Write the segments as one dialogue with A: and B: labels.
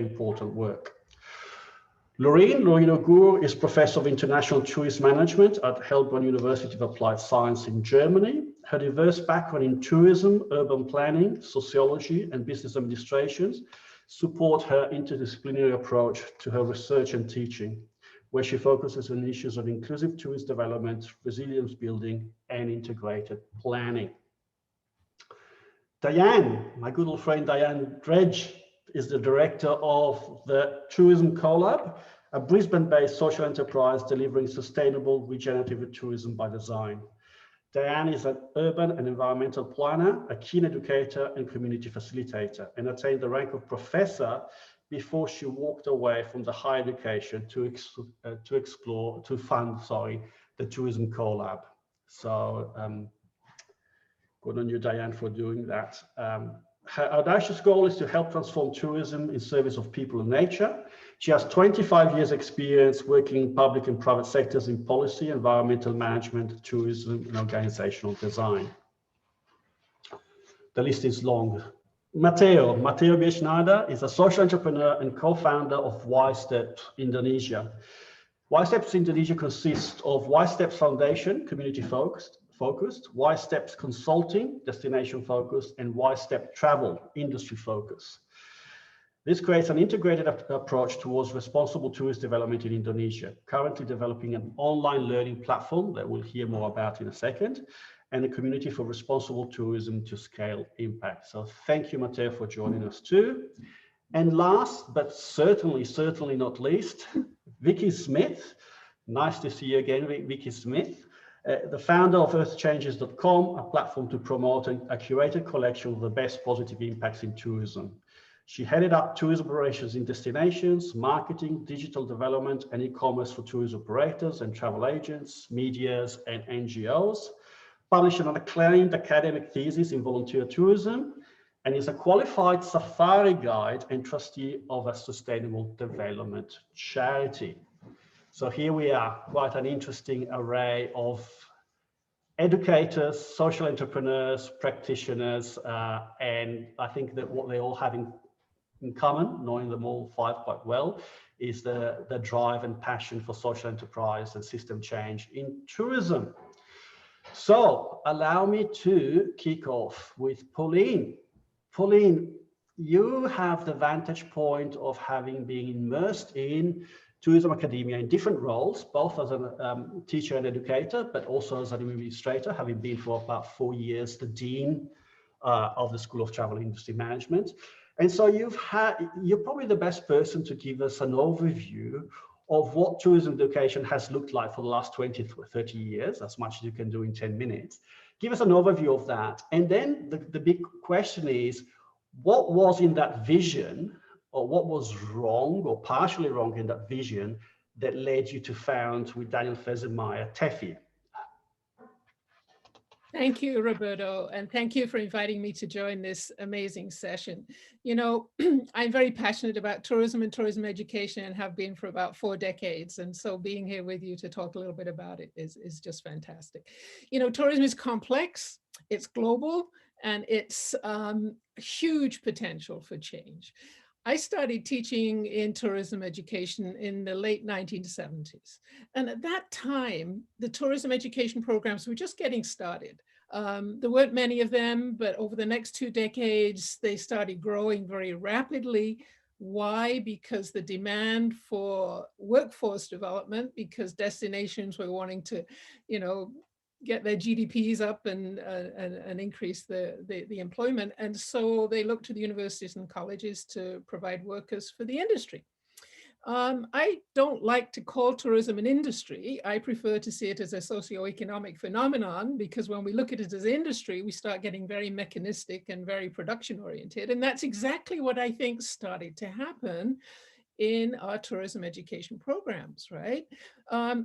A: important work. Lorraine Ugūr is Professor of International Tourist Management at Heilbronn University of Applied Science in Germany. Her diverse background in tourism, urban planning, sociology, and business administrations support her interdisciplinary approach to her research and teaching, where she focuses on issues of inclusive tourist development, resilience building, and integrated planning. Dianne, my good old friend Dianne Dredge, is the director of the Tourism CoLab, a Brisbane-based social enterprise delivering sustainable regenerative tourism by design. Dianne is an urban and environmental planner, a keen educator and community facilitator, and attained the rank of professor before she walked away from the higher education to fund the Tourism CoLab. So good on you, Dianne, for doing that. Her audacious goal is to help transform tourism in service of people and nature. She has 25 years experience working in public and private sectors in policy, environmental management, tourism, and organizational design. The list is long. Matteo Bierschneider is a social entrepreneur and co-founder of Y-Steps Indonesia. Y-Steps Indonesia consists of Y-Steps Foundation, community focused, Y-Steps Consulting, destination focused, and Y-Step Travel, industry focused. This creates an integrated approach towards responsible tourist development in Indonesia, currently developing an online learning platform that we'll hear more about in a second, and a community for responsible tourism to scale impact. So thank you, Matteo, for joining us too. And last, but certainly not least, Vicky Smith. Nice to see you again, Vicky Smith. The founder of earthchanges.com, a platform to promote a curated collection of the best positive impacts in tourism. She headed up tourism operations in destinations, marketing, digital development, and e-commerce for tourism operators and travel agents, medias, and NGOs, published an acclaimed academic thesis in volunteer tourism, and is a qualified safari guide and trustee of a sustainable development charity. So here we are, quite an interesting array of educators, social entrepreneurs, practitioners, and I think that what they all have in common, knowing them all five quite well, is the drive and passion for social enterprise and system change in tourism. So allow me to kick off with Pauline. Pauline, you have the vantage point of having been immersed in tourism academia in different roles, both as a teacher and educator, but also as an administrator, having been for about 4 years the dean of the School of Travel Industry Management. And so you're probably the best person to give us an overview of what tourism education has looked like for the last 20 to 30 years, as much as you can do in 10 minutes. Give us an overview of that. And then the big question is, what was in that vision, or what was wrong or partially wrong in that vision that led you to found with Daniel Fesenmeyer TEFI?
B: Thank you, Roberto, and thank you for inviting me to join this amazing session. You know, I'm very passionate about tourism and tourism education and have been for about 4 decades. And so being here with you to talk a little bit about it is just fantastic. You know, tourism is complex, it's global, and it's huge potential for change. I started teaching in tourism education in the late 1970s. And at that time, the tourism education programs were just getting started. There weren't many of them, but over the next 2 decades, they started growing very rapidly. Why? Because the demand for workforce development, because destinations were wanting to, you know, get their GDPs up and increase the employment. And so they look to the universities and colleges to provide workers for the industry. I don't like to call tourism an industry. I prefer to see it as a socioeconomic phenomenon, because when we look at it as industry, we start getting very mechanistic and very production oriented. And that's exactly what I think started to happen in our tourism education programs, right?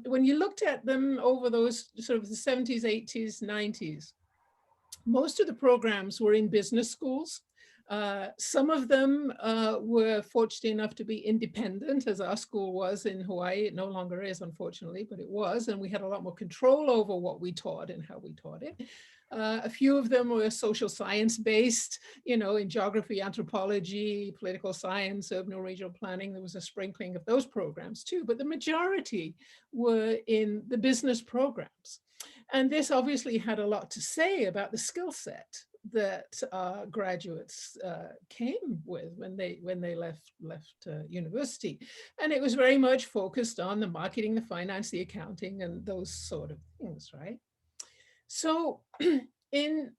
B: When you looked at them over those sort of the 70s, 80s, 90s, most of the programs were in business schools. Some of them were fortunate enough to be independent, as our school was in Hawaii. It no longer is, unfortunately, but it was. And we had a lot more control over what we taught and how we taught it. A few of them were social science based, you know, in geography, anthropology, political science, urban or regional planning. There was a sprinkling of those programs too, but the majority were in the business programs. And this obviously had a lot to say about the skill set that graduates came with when they left university. And it was very much focused on the marketing, the finance, the accounting, and those sort of things, right? So in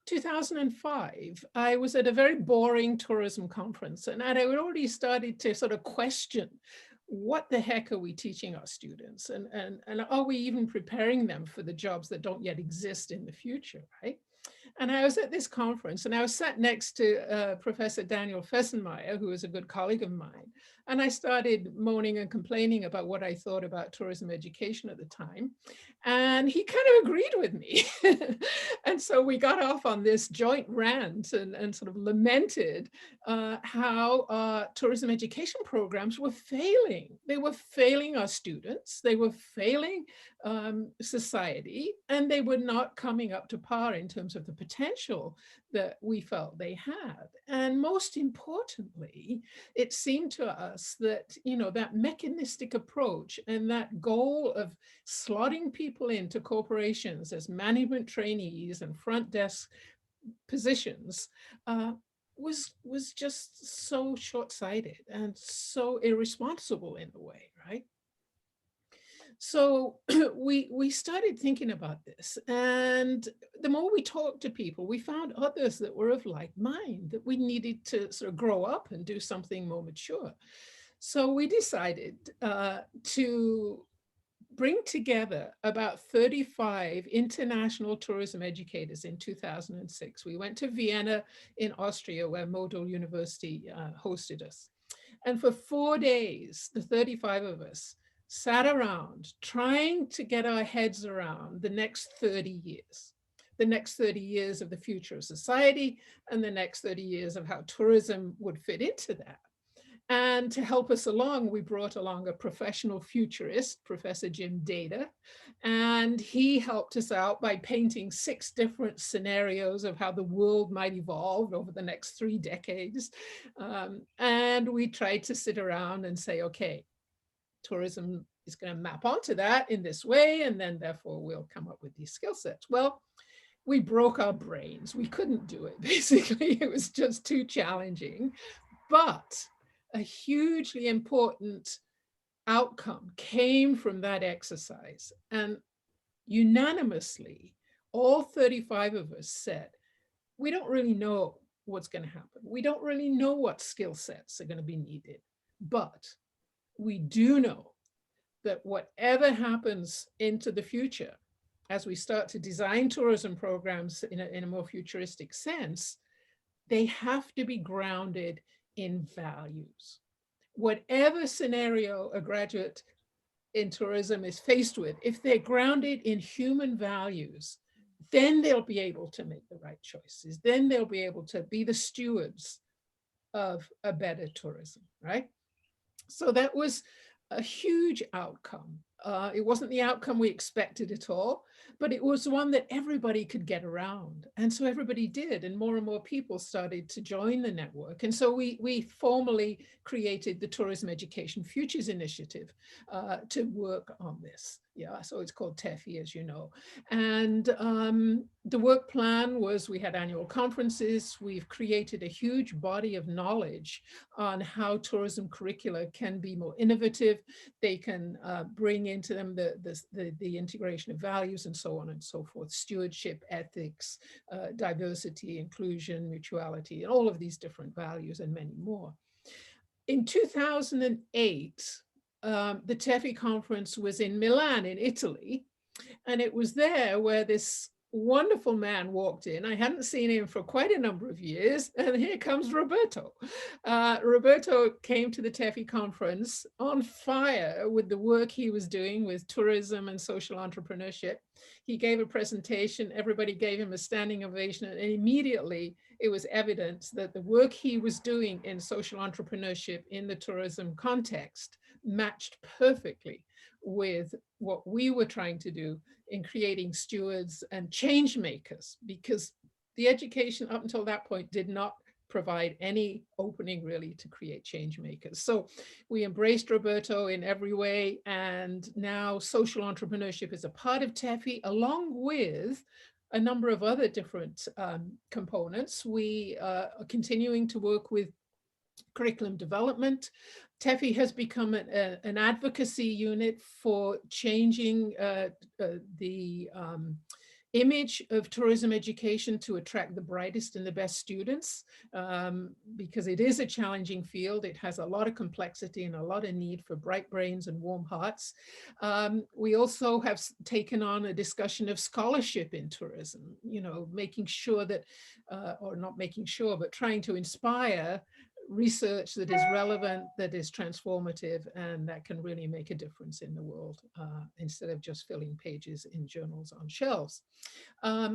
B: 2005, I was at a very boring tourism conference, and I had already started to sort of question, what the heck are we teaching our students? And are we even preparing them for the jobs that don't yet exist in the future, right? And I was at this conference, and I was sat next to Professor Daniel Fessenmeyer, who was a good colleague of mine. And I started moaning and complaining about what I thought about tourism education at the time. And he kind of agreed with me. And so we got off on this joint rant and sort of lamented how tourism education programs were failing. They were failing our students, they were failing society, and they were not coming up to par in terms of the potential that we felt they had. And most importantly, it seemed to us that, you know, that mechanistic approach and that goal of slotting people into corporations as management trainees and front desk positions was just so short-sighted and so irresponsible in a way, right? So we started thinking about this, and the more we talked to people, we found others that were of like mind, that we needed to sort of grow up and do something more mature. So we decided to bring together about 35 international tourism educators in 2006. We went to Vienna in Austria, where Model University hosted us. And for 4 days, the 35 of us sat around trying to get our heads around the next 30 years, the next 30 years of the future of society, and the next 30 years of how tourism would fit into that. And to help us along, we brought along a professional futurist, Professor Jim Data, and he helped us out by painting 6 different scenarios of how the world might evolve over the next 3 decades. And we tried to sit around and say, okay, tourism is going to map onto that in this way, and then therefore we'll come up with these skill sets. Well, we broke our brains. We couldn't do it, basically. It was just too challenging. But a hugely important outcome came from that exercise. And unanimously, all 35 of us said, we don't really know what's going to happen. We don't really know what skill sets are going to be needed. But we do know that whatever happens into the future, as we start to design tourism programs in a more futuristic sense, they have to be grounded in values. Whatever scenario a graduate in tourism is faced with, if they're grounded in human values, then they'll be able to make the right choices. Then they'll be able to be the stewards of a better tourism, right? So that was a huge outcome. It wasn't the outcome we expected at all, but it was one that everybody could get around. And so everybody did, and more people started to join the network. And so we formally created the Tourism Education Futures Initiative to work on this. Yeah, so it's called TEFI, as you know. And the work plan was, we had annual conferences. We've created a huge body of knowledge on how tourism curricula can be more innovative. They can bring into them the integration of values and so on and so forth, stewardship, ethics, diversity, inclusion, mutuality, and all of these different values and many more. In 2008, the TEFI conference was in Milan in Italy, and it was there where this wonderful man walked in. I hadn't seen him for quite a number of years, and here comes Roberto. Roberto came to the TEFI conference on fire with the work he was doing with tourism and social entrepreneurship. He gave a presentation, everybody gave him a standing ovation, and immediately it was evident that the work he was doing in social entrepreneurship in the tourism context matched perfectly with what we were trying to do in creating stewards and change makers, because the education up until that point did not provide any opening really to create change makers. So we embraced Roberto in every way, and now social entrepreneurship is a part of TEFI, along with a number of other different components. We are continuing to work with curriculum development. TEFI has become an advocacy unit for changing the image of tourism education to attract the brightest and the best students, because it is a challenging field. It has a lot of complexity and a lot of need for bright brains and warm hearts. We also have taken on a discussion of scholarship in tourism, you know, making sure that, or not making sure, but trying to inspire research that is relevant, that is transformative, and that can really make a difference in the world, instead of just filling pages in journals on shelves.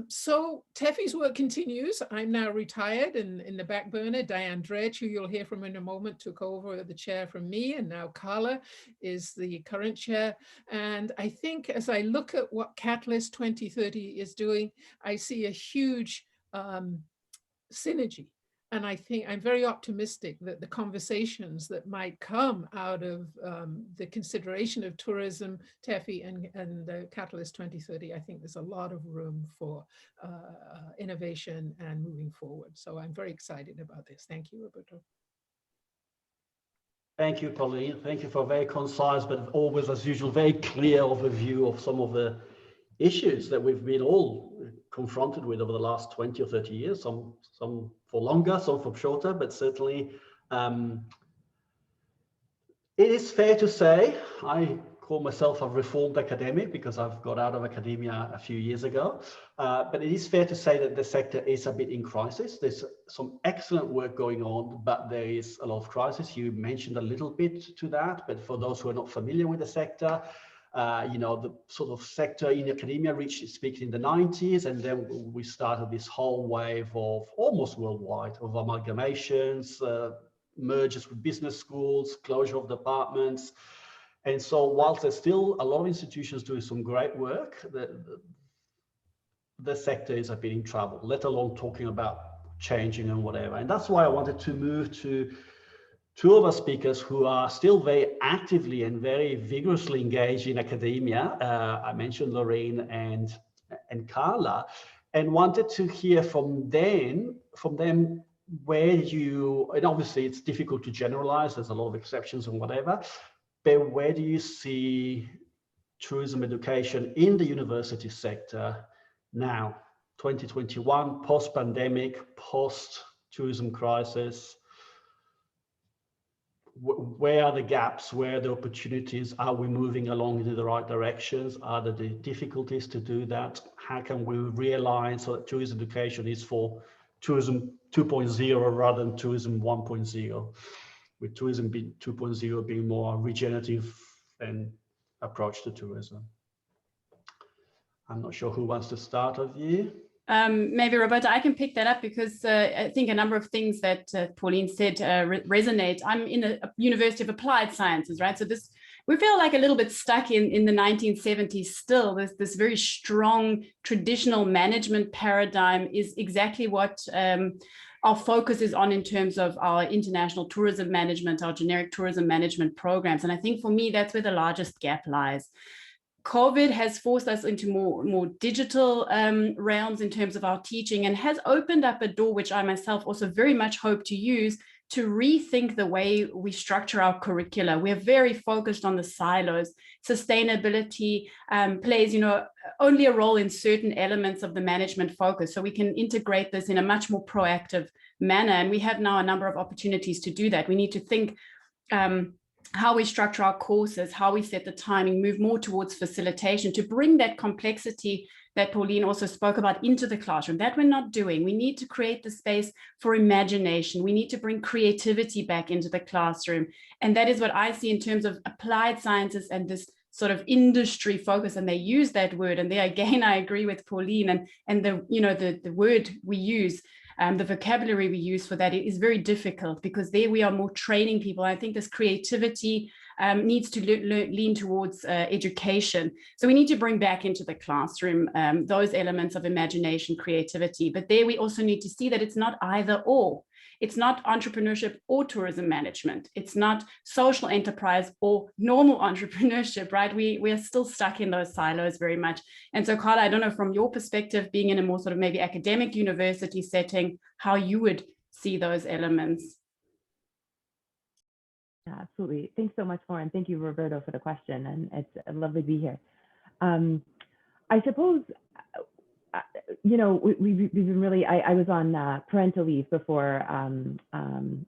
B: So TEFI's work continues. I'm now retired, and in the back burner, Dianne Dredge, who you'll hear from in a moment, took over the chair from me, and now Karla is the current chair. And I think as I look at what Catalyst 2030 is doing, I see a huge synergy. And I think I'm very optimistic that the conversations that might come out of the consideration of tourism, TEFI, and Catalyst 2030, I think there's a lot of room for innovation and moving forward. So I'm very excited about this. Thank you, Roberto.
A: Thank you, Pauline. Thank you for a very concise, but always, as usual, very clear overview of some of the issues that we've been all confronted with over the last 20 or 30 years, some for longer, some for shorter, but certainly it is fair to say, I call myself a reformed academic because I've got out of academia a few years ago, but it is fair to say that the sector is a bit in crisis. There's some excellent work going on, but there is a lot of crisis. You mentioned a little bit to that, but for those who are not familiar with the sector, you know, the sort of sector in academia reached its peak in the 90s, and then we started this whole wave of almost worldwide of amalgamations, mergers with business schools, closure of departments. And so whilst there's still a lot of institutions doing some great work, the sector is a bit in trouble, let alone talking about changing and whatever. And that's why I wanted to move to two of our speakers who are still very actively and very vigorously engaged in academia. I mentioned Lorraine and Karla, and wanted to hear from them where you, and obviously it's difficult to generalize, there's a lot of exceptions and whatever, but where do you see tourism education in the university sector now, 2021, post-pandemic, post-tourism crisis? Where are the gaps? Where are the opportunities? Are we moving along in the right directions? Are there the difficulties to do that? How can we realign so that tourism education is for tourism 2.0 rather than tourism 1.0, with tourism 2.0 being more regenerative and approach to tourism? I'm not sure who wants to start of you.
C: Maybe Roberta, I can pick that up because I think a number of things that Pauline said resonate. I'm in a University of Applied Sciences, right? So we feel like a little bit stuck in the 1970s still. This very strong traditional management paradigm is exactly what our focus is on in terms of our international tourism management, our generic tourism management programs. And I think for me, that's where the largest gap lies. COVID has forced us into more digital realms in terms of our teaching, and has opened up a door, which I myself also very much hope to use, to rethink the way we structure our curricula. We're very focused on the silos. Sustainability plays, only a role in certain elements of the management focus. So we can integrate this in a much more proactive manner. And we have now a number of opportunities to do that. We need to think how we structure our courses, how we set the timing, move more towards facilitation to bring that complexity that Pauline also spoke about into the classroom. That we're not doing. We need to create the space for imagination. We need to bring creativity back into the classroom. And that is what I see in terms of applied sciences and this sort of industry focus, and they use that word. And there again, I agree with Pauline, and the, you know, the word we use, the vocabulary we use for that is very difficult, because there we are more training people. I think this creativity needs to lean towards education. So we need to bring back into the classroom those elements of imagination, creativity. But there we also need to see that it's not either or. It's not entrepreneurship or tourism management. It's not social enterprise or normal entrepreneurship, right? We are still stuck in those silos very much. And so, Karla, I don't know, from your perspective, being in a more sort of maybe academic university setting, how you would see those elements.
D: Absolutely. Thanks so much, Lauren. Thank you, Roberto, for the question. And it's lovely to be here. I suppose, you know, we've been really, I was on parental leave before,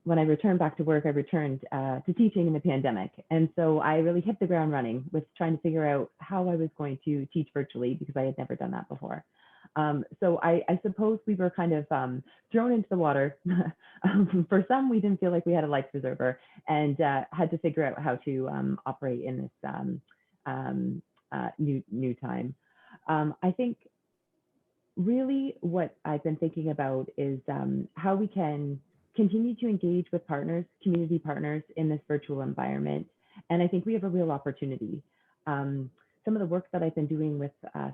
D: when I returned back to work, I returned to teaching in the pandemic. And so I really hit the ground running with trying to figure out how I was going to teach virtually, because I had never done that before. So I suppose we were kind of thrown into the water. For some, we didn't feel like we had a life preserver, and had to figure out how to operate in this new time. I think really what I've been thinking about is how we can continue to engage with partners, community partners in this virtual environment. And I think we have a real opportunity. Some of the work that I've been doing with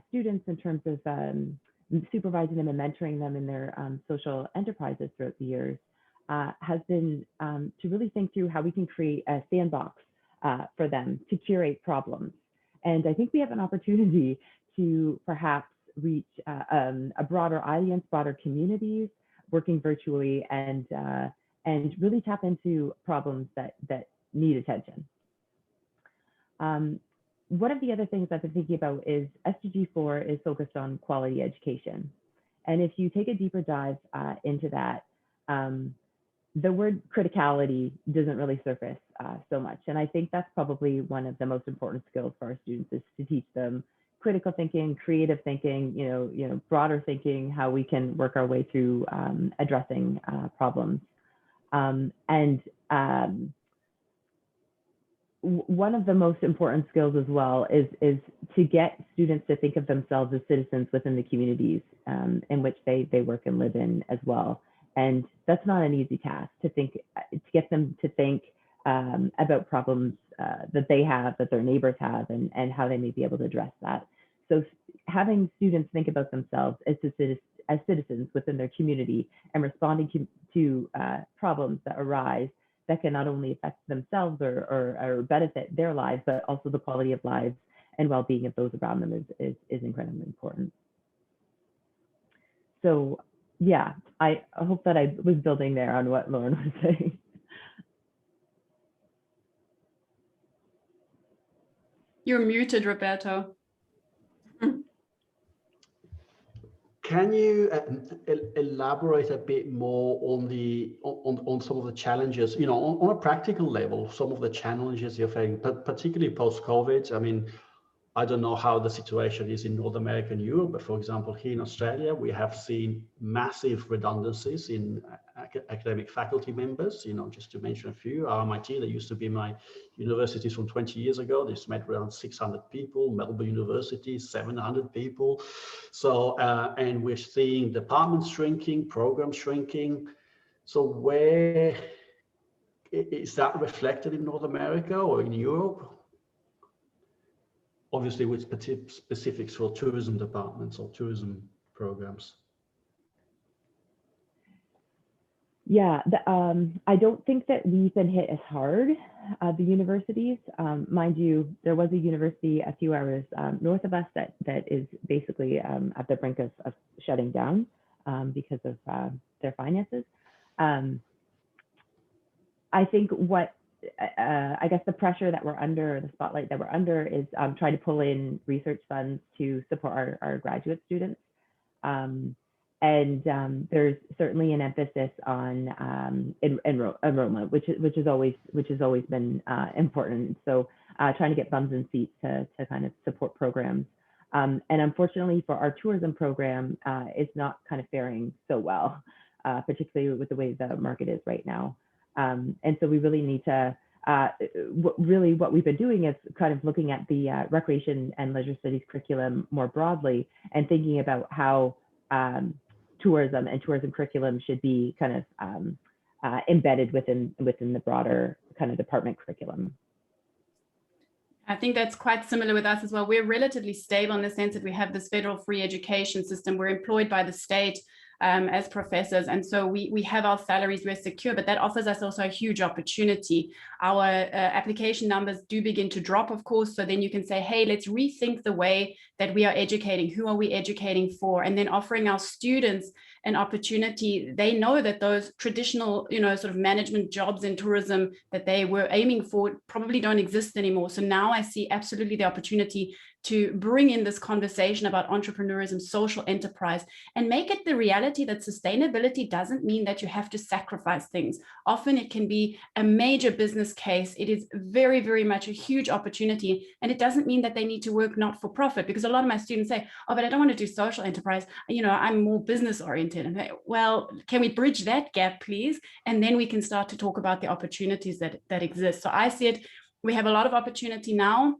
D: students in terms of supervising them and mentoring them in their social enterprises throughout the years has been to really think through how we can create a sandbox for them to curate problems. And I think we have an opportunity to perhaps reach a broader audience, broader communities, working virtually, and really tap into problems that need attention. One of the other things I've been thinking about is SDG 4 is focused on quality education. And if you take a deeper dive into that, the word criticality doesn't really surface so much. And I think that's probably one of the most important skills for our students, is to teach them critical thinking, creative thinking, you know, broader thinking, how we can work our way through addressing problems. One of the most important skills as well is to get students to think of themselves as citizens within the communities in which they work and live in as well. And that's not an easy task to get them to think about problems that they have, that their neighbors have, and how they may be able to address that. So having students think about themselves as citizens within their community and responding to problems that arise that can not only affect themselves or benefit their lives, but also the quality of lives and well-being of those around them is incredibly important. So yeah, I hope that I was building there on what Lauren was saying.
C: You're muted, Roberto.
A: Can you elaborate a bit more on on some of the challenges, you know, on a practical level, some of the challenges you're facing, particularly post-COVID? I mean, I don't know how the situation is in North America and Europe, but for example, here in Australia, we have seen massive redundancies in academic faculty members, you know, just to mention a few. RMIT, that used to be my universities from 20 years ago, this met around 600 people, Melbourne University, 700 people. So, and we're seeing departments shrinking, programs shrinking. So where is that reflected in North America or in Europe? Obviously with specifics for tourism departments or tourism programs.
D: Yeah, I don't think that we've been hit as hard, the universities. Mind you, there was a university a few hours north of us that is basically at the brink of shutting down because of their finances. I think I guess the pressure that we're under, the spotlight that we're under, is trying to pull in research funds to support our graduate students. And there's certainly an emphasis on enrollment, which has always been important. So trying to get bums in seats to kind of support programs. And unfortunately for our tourism program, it's not kind of faring so well, particularly with the way the market is right now. And so we really need to really what we've been doing is kind of looking at the recreation and leisure studies curriculum more broadly and thinking about how tourism and tourism curriculum should be kind of embedded within the broader kind of department curriculum.
C: I think that's quite similar with us as well. We're relatively stable in the sense that we have this federal free education system. We're employed by the state as professors. And so we have our salaries, we're secure, but that offers us also a huge opportunity. Our application numbers do begin to drop, of course. So then you can say, hey, let's rethink the way that we are educating. Who are we educating for? And then offering our students an opportunity. They know that those traditional, sort of management jobs in tourism that they were aiming for probably don't exist anymore. So now I see absolutely the opportunity to bring in this conversation about entrepreneurism, social enterprise, and make it the reality that sustainability doesn't mean that you have to sacrifice things. Often it can be a major business case. It is very, very much a huge opportunity. And it doesn't mean that they need to work not for profit, because a lot of my students say, oh, but I don't want to do social enterprise. I'm more business oriented. And well, can we bridge that gap, please? And then we can start to talk about the opportunities that exist. So I see it, we have a lot of opportunity now.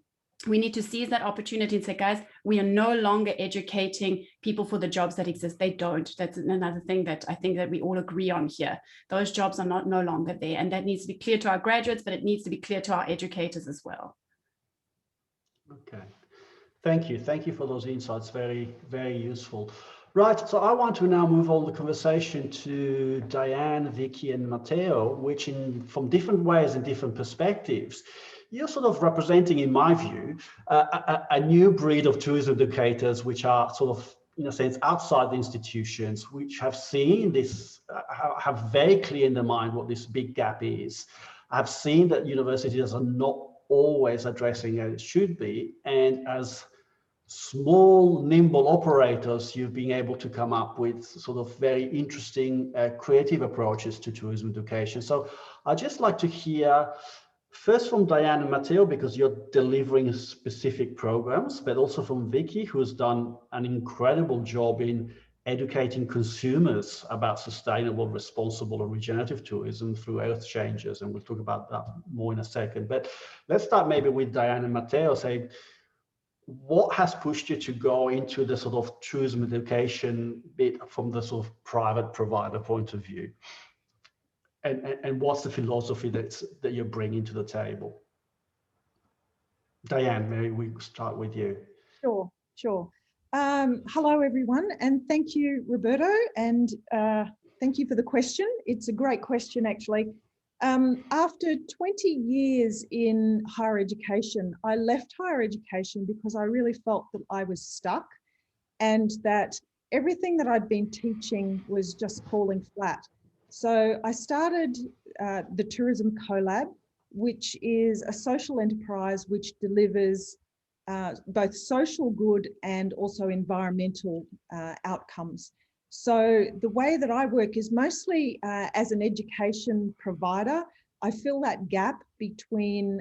C: We need to seize that opportunity and say, guys, we are no longer educating people for the jobs that exist. They don't. That's another thing that I think that we all agree on here. Those jobs are no longer there. And that needs to be clear to our graduates, but it needs to be clear to our educators as well.
A: Okay. Thank you. Thank you for those insights. Very, very useful. Right. So I want to now move on the conversation to Dianne, Vicky, and Matteo, which from different ways and different perspectives, you're sort of representing, in my view, a new breed of tourism educators, which are sort of, in a sense, outside the institutions, which have seen this, have very clear in their mind what this big gap is. I've seen that universities are not always addressing as it should be. And as small, nimble operators, you've been able to come up with sort of very interesting, creative approaches to tourism education. So I'd just like to hear first from Dianne and Matteo, because you're delivering specific programs, but also from Vicky, who has done an incredible job in educating consumers about sustainable, responsible, and regenerative tourism through Earth Changers. And we'll talk about that more in a second. But let's start maybe with Dianne and Matteo, saying, what has pushed you to go into the sort of tourism education bit from the sort of private provider point of view? And what's the philosophy that you're bringing to the table? Dianne, maybe we start with you.
E: Sure. Hello, everyone, and thank you, Roberto, and thank you for the question. It's a great question, actually. After 20 years in higher education, I left higher education because I really felt that I was stuck and that everything that I'd been teaching was just falling flat. So I started the Tourism CoLab, which is a social enterprise which delivers both social good and also environmental outcomes. So the way that I work is mostly as an education provider. I fill that gap between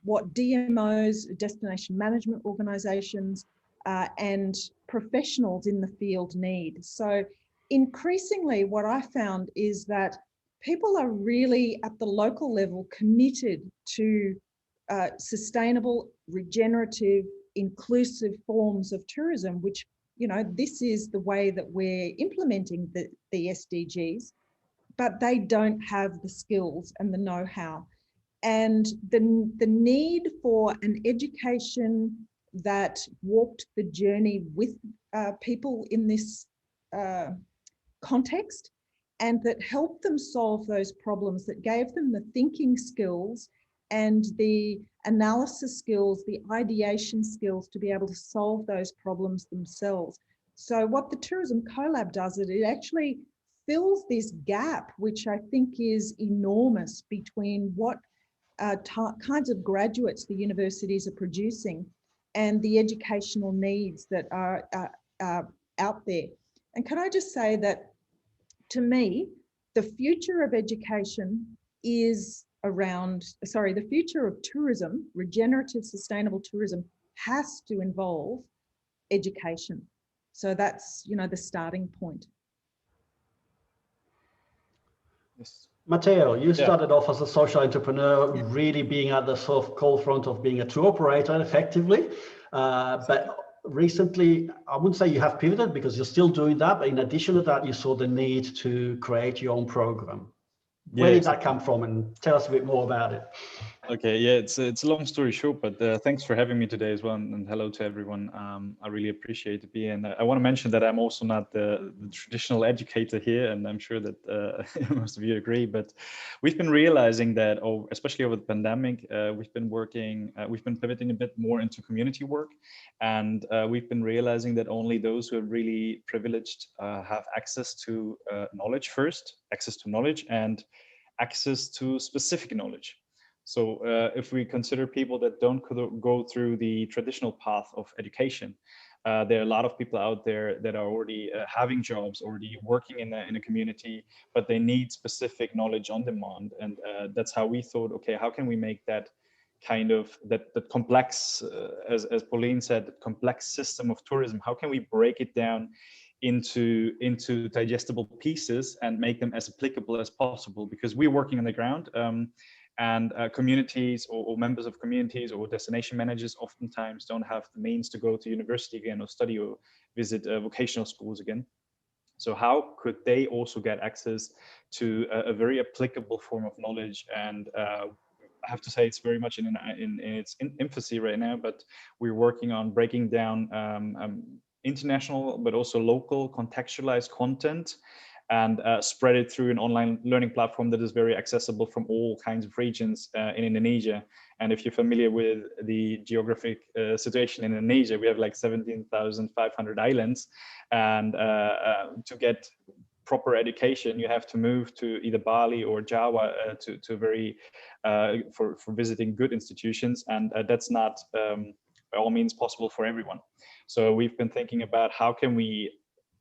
E: what DMOs, destination management organizations, and professionals in the field need. So increasingly, what I found is that people are really at the local level committed to sustainable, regenerative, inclusive forms of tourism, which, this is the way that we're implementing the SDGs, but they don't have the skills and the know-how. And the need for an education that walked the journey with people in this context, and that helped them solve those problems, that gave them the thinking skills and the analysis skills, the ideation skills to be able to solve those problems themselves. So what the Tourism CoLab does, it actually fills this gap, which I think is enormous, between what kinds of graduates the universities are producing and the educational needs that are out there. And can I just say that, to me, the future of education is the future of tourism, regenerative, sustainable tourism, has to involve education. So that's, the starting point.
F: Yes.
A: Matteo, you started off as a social entrepreneur, really being at the sort of cold front of being a tour operator effectively. But recently, I wouldn't say you have pivoted because you're still doing that. But in addition to that, you saw the need to create your own program. Where did that come from? And tell us a bit more about it.
F: Okay, yeah, it's a long story short, but thanks for having me today as well, and hello to everyone. I really appreciate it being. I want to mention that I'm also not the traditional educator here, and I'm sure that most of you agree. But we've been realizing that, especially over the pandemic, we've been pivoting a bit more into community work, and we've been realizing that only those who are really privileged have access to knowledge first, access to knowledge, and access to specific knowledge. So if we consider people that don't go through the traditional path of education, there are a lot of people out there that are already having jobs, already working in a community, but they need specific knowledge on demand. And that's how we thought, okay, how can we make that kind of, that complex, as Pauline said, the complex system of tourism, how can we break it down into digestible pieces and make them as applicable as possible? Because we're working on the ground. And communities or members of communities or destination managers oftentimes don't have the means to go to university again or study or visit vocational schools again. So how could they also get access to a very applicable form of knowledge? And I have to say it's very much in its infancy right now, but we're working on breaking down international but also local contextualized content and spread it through an online learning platform that is very accessible from all kinds of regions in Indonesia. And if you're familiar with the geographic situation in Indonesia, we have like 17,500 islands. And to get proper education, you have to move to either Bali or Java to very, for visiting good institutions. And that's not by all means possible for everyone. So we've been thinking about how can we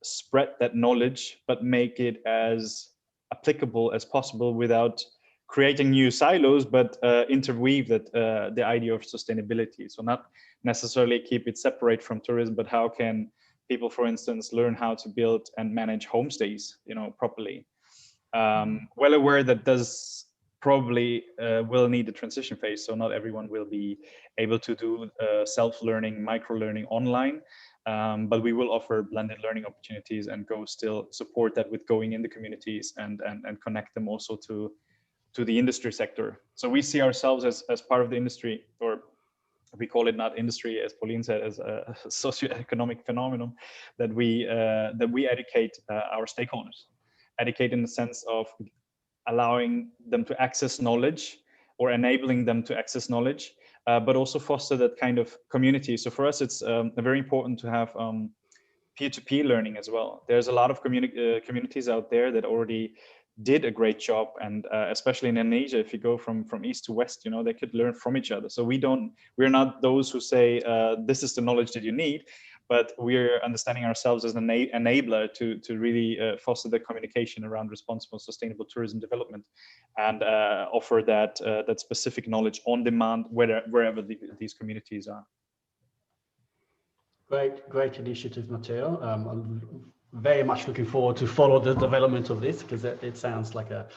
F: spread that knowledge, but make it as applicable as possible without creating new silos, but interweave that the idea of sustainability. So not necessarily keep it separate from tourism, but how can people, for instance, learn how to build and manage homestays, properly? Well aware that does probably will need a transition phase. So not everyone will be able to do self-learning, micro-learning online. But we will offer blended learning opportunities and still support that with going in the communities and connect them also to the industry sector. So we see ourselves as part of the industry, or we call it not industry, as Pauline said, as a socioeconomic phenomenon that we educate our stakeholders. Educate in the sense of allowing them to access knowledge or enabling them to access knowledge, but also foster that kind of community. So for us, it's very important to have peer-to-peer learning as well. There's a lot of communities out there that already did a great job, and especially in Indonesia, if you go from east to west, they could learn from each other. So we're not those who say this is the knowledge that you need, but we're understanding ourselves as an enabler to really foster the communication around responsible, sustainable tourism development, and offer that specific knowledge on demand wherever these communities are.
A: Great initiative, Matteo. I'm very much looking forward to follow the development of this, because it sounds like a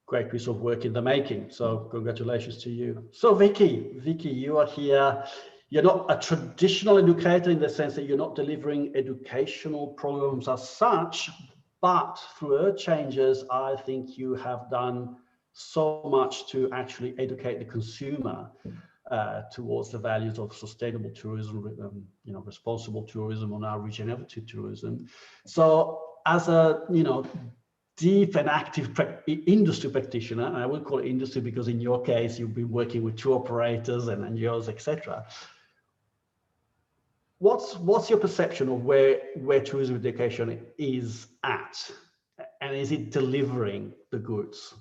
A: great piece of work in the making. So congratulations to you. So Vicky, you are here. You're not a traditional educator in the sense that you're not delivering educational programs as such, but through Earth Changers, I think you have done so much to actually educate the consumer towards the values of sustainable tourism, responsible tourism, or now regenerative tourism. So as a, deep and active industry practitioner, and I will call it industry because in your case, you've been working with tour operators and NGOs, etc. What's your perception of where tourism education is at, and is it delivering the goods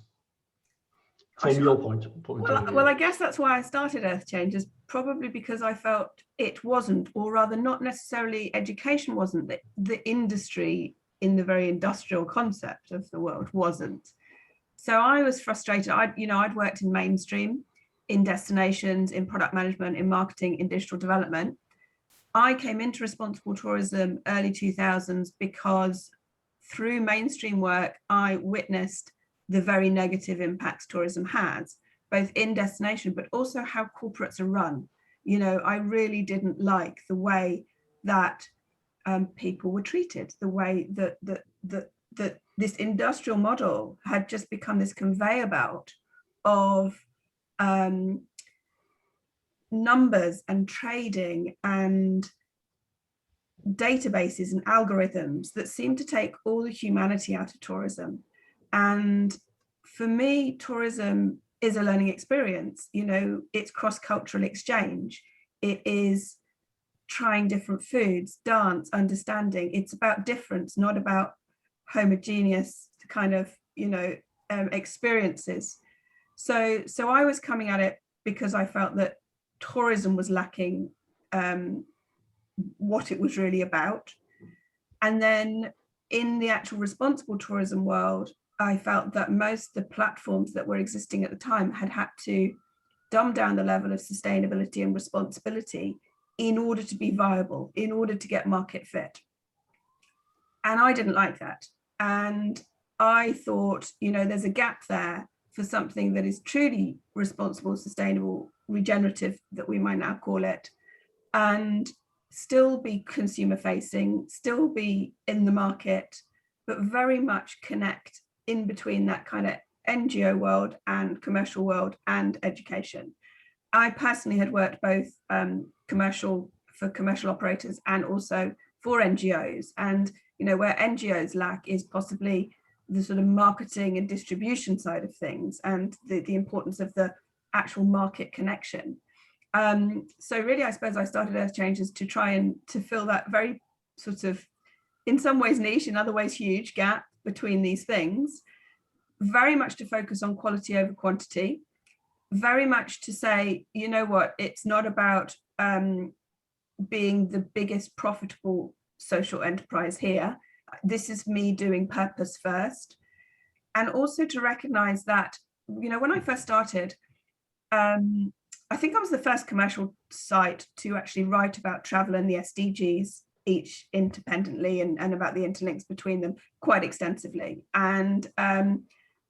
A: from your point of view?
G: Well, I guess that's why I started Earth Changers, probably because I felt it wasn't, or rather not necessarily education wasn't, the industry in the very industrial concept of the world wasn't. So I was frustrated. I'd worked in mainstream, in destinations, in product management, in marketing, in digital development. I came into responsible tourism early 2000s because through mainstream work, I witnessed the very negative impacts tourism has, both in destination, but also how corporates are run. You know, I really didn't like the way that people were treated, the way that this industrial model had just become this conveyor belt of numbers and trading and databases and algorithms that seem to take all the humanity out of tourism. And for me, tourism is a learning experience. You know, it's cross-cultural exchange. It is trying different foods, dance, understanding. It's about difference, not about homogeneous kind of, you know, experiences. So I was coming at it because I felt that tourism was lacking what it was really about. And then in the actual responsible tourism world, I felt that most of the platforms that were existing at the time had to dumb down the level of sustainability and responsibility in order to be viable, in order to get market fit. And I didn't like that. And I thought, you know, there's a gap there for something that is truly responsible, sustainable, regenerative, that we might now call it, and still be consumer facing, still be in the market, but very much connect in between that kind of NGO world and commercial world and education. I personally had worked both for commercial operators and also for NGOs. And, you know, where NGOs lack is possibly the sort of marketing and distribution side of things and the importance of the actual market connection. So really, I suppose I started Earth Changes to try and to fill that very sort of, in some ways niche, in other ways huge gap between these things, very much to focus on quality over quantity, very much to say, you know what, it's not about being the biggest profitable social enterprise here. This is me doing purpose first. And also to recognize that, you know, when I first started, I think I was the first commercial site to actually write about travel and the SDGs, each independently, and about the interlinks between them quite extensively. And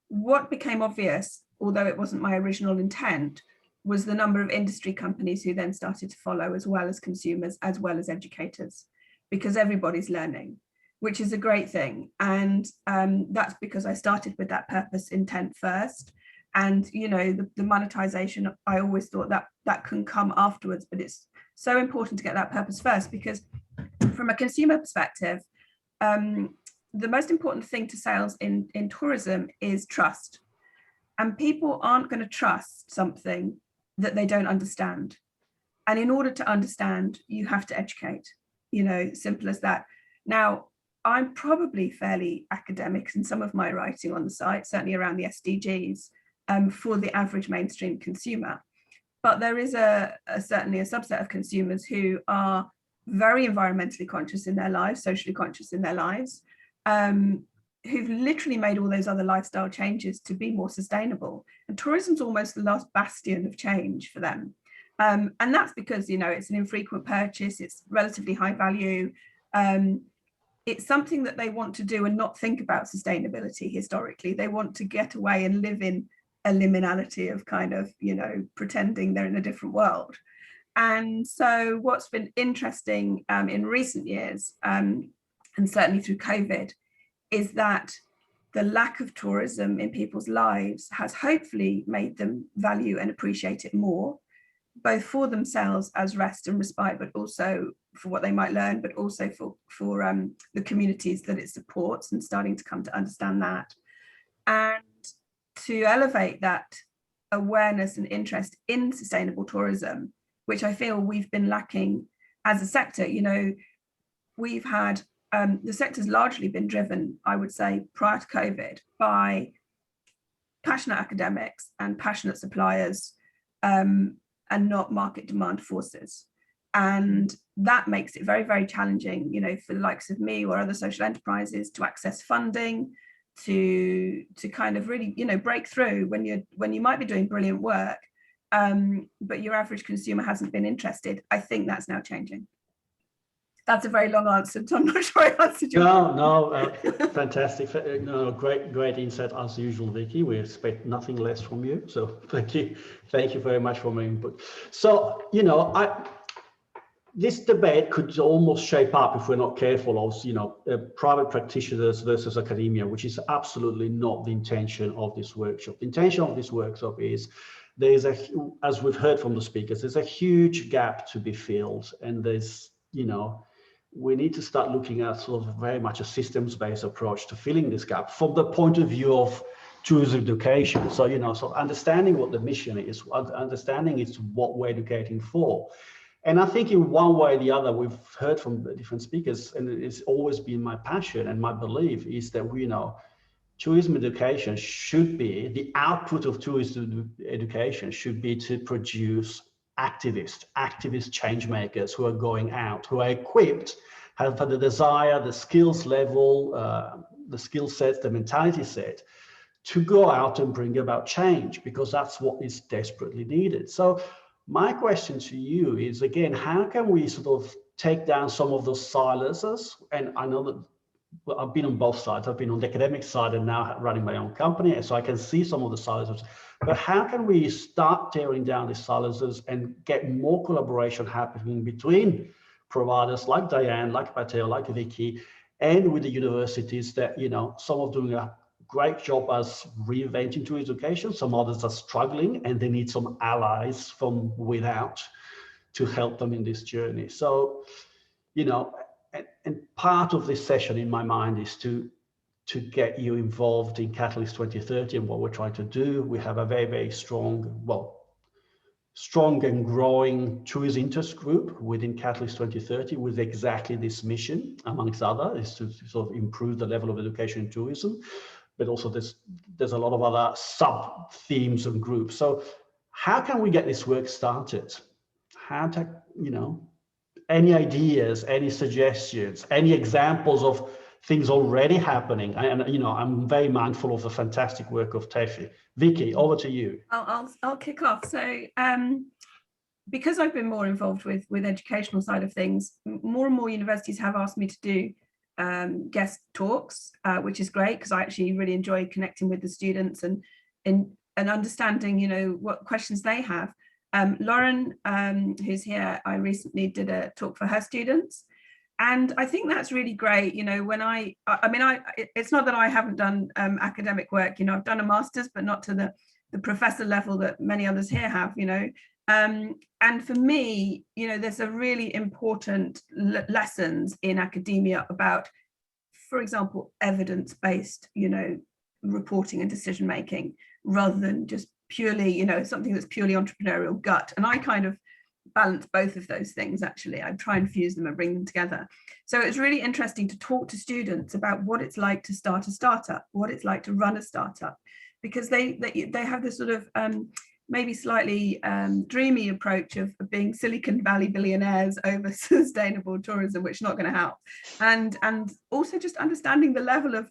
G: what became obvious, although it wasn't my original intent, was the number of industry companies who then started to follow, as well as consumers, as well as educators, because everybody's learning, which is a great thing. And that's because I started with that purpose intent first. And, you know, the monetization, I always thought that can come afterwards, but it's so important to get that purpose first, because from a consumer perspective, the most important thing to sales in tourism is trust. And people aren't going to trust something that they don't understand. And in order to understand, you have to educate, you know, simple as that. Now, I'm probably fairly academic in some of my writing on the site, certainly around the SDGs, for the average mainstream consumer. But there is certainly a subset of consumers who are very environmentally conscious in their lives, socially conscious in their lives, who've literally made all those other lifestyle changes to be more sustainable. And tourism's almost the last bastion of change for them. And that's because, you know, it's an infrequent purchase, it's relatively high value. It's something that they want to do and not think about sustainability historically. They want to get away and live in a liminality of kind of, you know, pretending they're in a different world. And so what's been interesting in recent years, and certainly through COVID, is that the lack of tourism in people's lives has hopefully made them value and appreciate it more, both for themselves as rest and respite, but also for what they might learn, but also for the communities that it supports, and starting to come to understand that. And to elevate that awareness and interest in sustainable tourism, which I feel we've been lacking as a sector. You know, we've had, the sector's largely been driven, I would say, prior to COVID, by passionate academics and passionate suppliers, and not market demand forces. And that makes it very, very challenging, you know, for the likes of me or other social enterprises to access funding, to kind of really, you know, break through when you might be doing brilliant work, but your average consumer hasn't been interested. I think that's now changing. That's a very long answer. So I'm not sure I answered your
A: No, fantastic. No, great insight as usual, Vicky. We expect nothing less from you. So thank you very much for my input. So, you know, this debate could almost shape up, if we're not careful, of, you know, private practitioners versus academia, which is absolutely not the intention of this workshop. The intention of this workshop is there's as we've heard from the speakers, there's a huge gap to be filled, and there's, you know, we need to start looking at sort of very much a systems-based approach to filling this gap from the point of view of tourism education. So, you know, so understanding what the mission is, understanding it's what we're educating for. And I think in one way or the other, we've heard from different speakers, and it's always been my passion and my belief is that, you know, tourism education should be, the output of tourism education should be to produce activist change makers who are going out, who are equipped, have the desire, the skills level, the skill sets, the mentality set to go out and bring about change, because that's what is desperately needed. So my question to you is, again, how can we sort of take down some of those silences? And I know that, well, I've been on both sides. I've been on the academic side and now running my own company, and so I can see some of the silences. But how can we start tearing down these silences and get more collaboration happening between providers like Dianne, like Matteo, like Vicky, and with the universities that, you know, some are doing a great job as reinventing tourism education, some others are struggling and they need some allies from without to help them in this journey. So, you know, and part of this session in my mind is to get you involved in Catalyst 2030 and what we're trying to do. We have a very, very strong, well, strong and growing tourism interest group within Catalyst 2030 with exactly this mission, amongst others, is to sort of improve the level of education in tourism. But also there's a lot of other sub themes and groups. So how can we get this work started? How to, you know, any ideas, any suggestions, any examples of things already happening? And you know, I'm very mindful of the fantastic work of Tefi. Vicky, over to you.
G: I'll kick off. So because I've been more involved with educational side of things, more and more universities have asked me to do guest talks, which is great, because I actually really enjoy connecting with the students and understanding, you know, what questions they have. Lauren, who's here, I recently did a talk for her students, and I think that's really great. You know, when it's not that I haven't done academic work. You know, I've done a master's, but not to the professor level that many others here have. You know, and for me, you know, there's a really important lessons in academia about, for example, evidence-based, you know, reporting and decision making, rather than just purely, you know, something that's purely entrepreneurial gut. And I kind of balance both of those things, actually. I try and fuse them and bring them together. So it's really interesting to talk to students about what it's like to start a startup, what it's like to run a startup, because they have this sort of maybe slightly dreamy approach of being Silicon Valley billionaires over sustainable tourism, which is not going to help. And also just understanding the level of,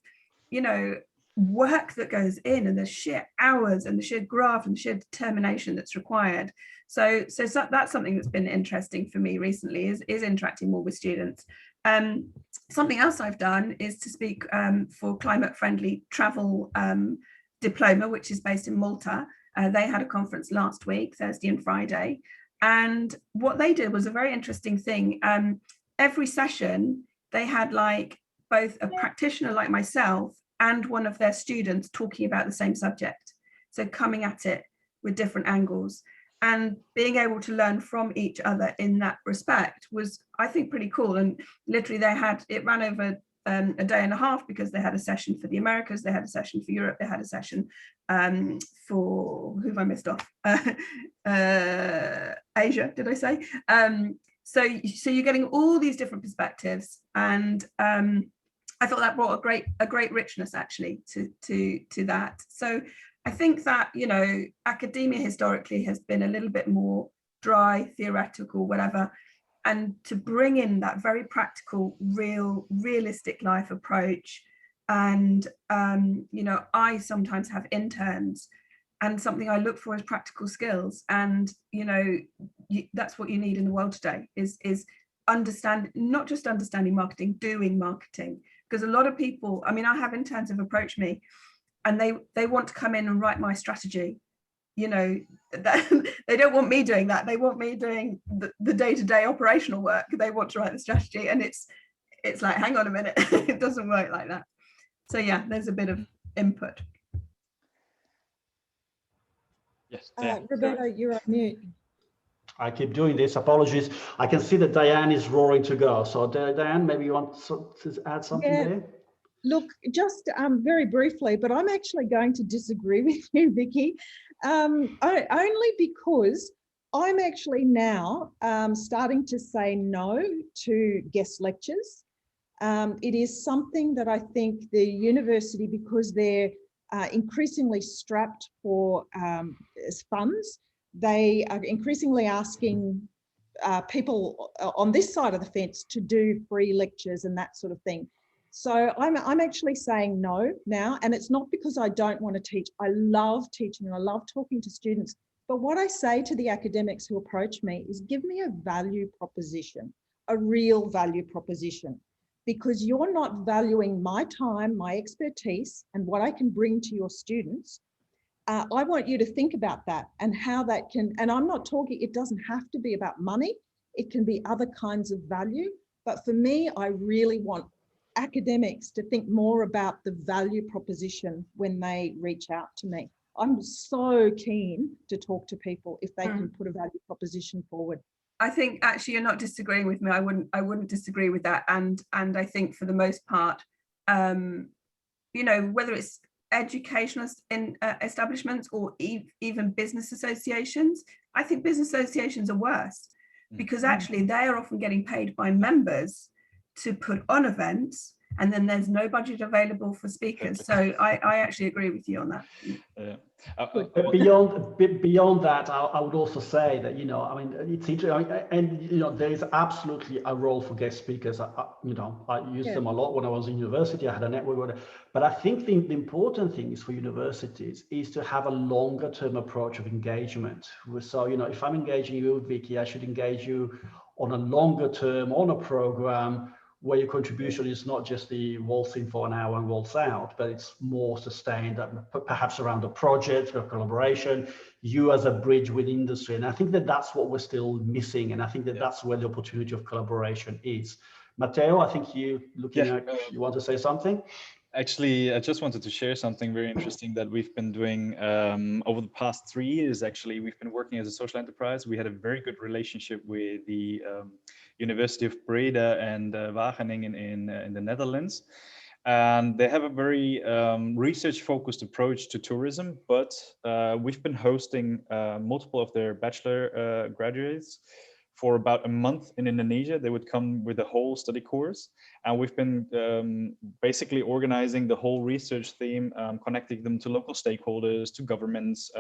G: you know, work that goes in, and the sheer hours and the sheer graft and the sheer determination that's required. So that's something that's been interesting for me recently, is interacting more with students. Something else I've done is to speak for Climate Friendly Travel Diploma, which is based in Malta. They had a conference last week, Thursday and Friday. And what they did was a very interesting thing. Every session, they had like both a practitioner like myself and one of their students talking about the same subject. So coming at it with different angles and being able to learn from each other in that respect was, I think, pretty cool. And literally it ran over a day and a half, because they had a session for the Americas, they had a session for Europe, they had a session for, who have I missed off? Asia, did I say? So you're getting all these different perspectives, and I thought that brought a great richness, actually, to that. So I think that, you know, academia historically has been a little bit more dry, theoretical, whatever. And to bring in that very practical, realistic life approach. And, you know, I sometimes have interns, and something I look for is practical skills. And, you know, that's what you need in the world today, is not just understanding marketing, doing marketing. Because a lot of people, I mean, I have interns who've approached me and they want to come in and write my strategy. You know, they don't want me doing that. They want me doing the day-to-day operational work. They want to write the strategy, and it's like, hang on a minute, it doesn't work like that. So yeah, there's a bit of input.
F: Yes,
E: Roberto, you're on mute.
A: I keep doing this. Apologies. I can see that Dianne is roaring to go. So Dianne, maybe you want to add something there?
E: Look, just very briefly, but I'm actually going to disagree with you, Vicky, only because I'm actually now starting to say no to guest lectures. It is something that I think the university, because they're increasingly strapped for funds, they are increasingly asking people on this side of the fence to do free lectures and that sort of thing. So I'm actually saying no now, and it's not because I don't want to teach. I love teaching and I love talking to students. But what I say to the academics who approach me is, give me a value proposition, a real value proposition, because you're not valuing my time, my expertise, and what I can bring to your students. I want you to think about that and how that can, and I'm not talking, it doesn't have to be about money. It can be other kinds of value. But for me, I really want academics to think more about the value proposition when they reach out to me. I'm so keen to talk to people if they can put a value proposition forward.
G: I think actually you're not disagreeing with me. I wouldn't disagree with that. And I think for the most part, you know, whether it's educational establishments or even business associations, I think business associations are worse, because actually they are often getting paid by members to put on events, and then there's no budget available for speakers. So I actually agree with you on that.
A: But beyond that, I would also say that, you know, I mean, it's interesting, and you know, there is absolutely a role for guest speakers. You know, I used them a lot when I was in university. I had a network with it. But I think the important thing is for universities is to have a longer term approach of engagement. So, you know, if I'm engaging you, Vicky, I should engage you on a longer term, on a program where your contribution is not just the waltz in for an hour and waltz out, but it's more sustained, perhaps around a project or collaboration, you as a bridge with industry. And I think that that's what we're still missing. And I think that that's where the opportunity of collaboration is. Matteo, I think you you want to say something?
F: Actually, I just wanted to share something very interesting that we've been doing over the past 3 years. Actually, we've been working as a social enterprise. We had a very good relationship with the University of Breda and Wageningen in the Netherlands. And they have a very research-focused approach to tourism, but we've been hosting multiple of their bachelor graduates for about a month in Indonesia. They would come with a whole study course, and we've been basically organizing the whole research theme, connecting them to local stakeholders, to governments,